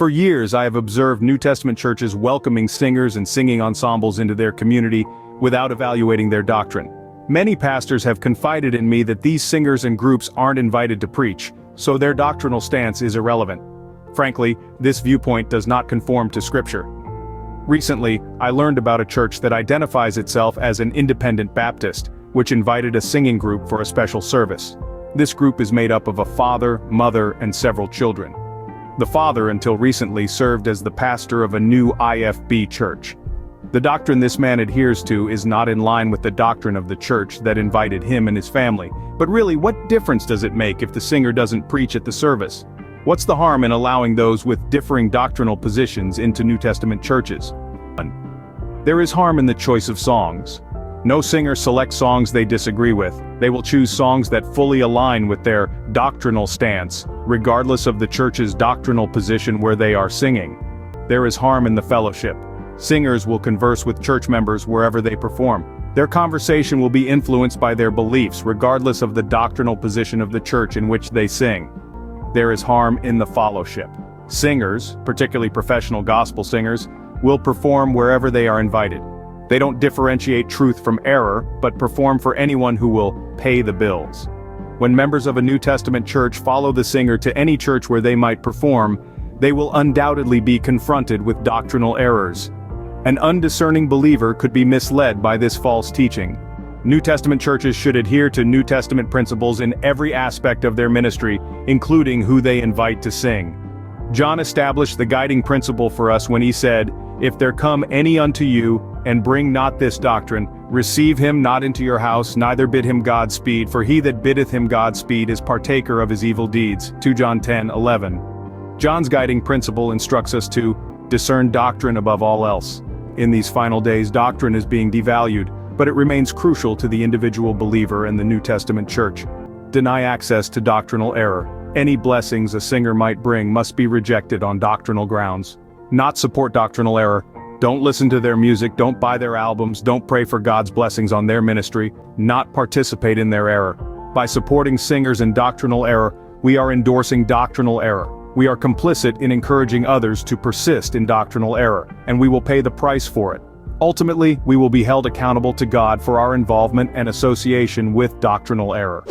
For years I have observed New Testament churches welcoming singers and singing ensembles into their community without evaluating their doctrine. Many pastors have confided in me that these singers and groups aren't invited to preach, so their doctrinal stance is irrelevant. Frankly, this viewpoint does not conform to Scripture. Recently, I learned about a church that identifies itself as an independent Baptist, which invited a singing group for a special service. This group is made up of a father, mother, and several children. The father until recently served as the pastor of a new IFB church. The doctrine this man adheres to is not in line with the doctrine of the church that invited him and his family, but really, what difference does it make if the singer doesn't preach at the service? What's the harm in allowing those with differing doctrinal positions into New Testament churches? There is harm in the choice of songs. No singer selects songs they disagree with. They will choose songs that fully align with their doctrinal stance, regardless of the church's doctrinal position where they are singing. There is harm in the fellowship. Singers will converse with church members wherever they perform. Their conversation will be influenced by their beliefs, regardless of the doctrinal position of the church in which they sing. There is harm in the fellowship. Singers, particularly professional gospel singers, will perform wherever they are invited. They don't differentiate truth from error, but perform for anyone who will pay the bills. When members of a New Testament church follow the singer to any church where they might perform, they will undoubtedly be confronted with doctrinal errors. An undiscerning believer could be misled by this false teaching. New Testament churches should adhere to New Testament principles in every aspect of their ministry, including who they invite to sing. John established the guiding principle for us when he said, "If there come any unto you, and bring not this doctrine, receive him not into your house, neither bid him Godspeed, for he that biddeth him Godspeed is partaker of his evil deeds." 2 John 10:11. John's guiding principle instructs us to discern doctrine above all else. In these final days, doctrine is being devalued, but it remains crucial to the individual believer and the New Testament church. Deny access to doctrinal error. Any blessings a singer might bring must be rejected on doctrinal grounds. Not support doctrinal error. Don't listen to their music, don't buy their albums, don't pray for God's blessings on their ministry, not participate in their error. By supporting singers in doctrinal error, we are endorsing doctrinal error. We are complicit in encouraging others to persist in doctrinal error, and we will pay the price for it. Ultimately, we will be held accountable to God for our involvement and association with doctrinal error.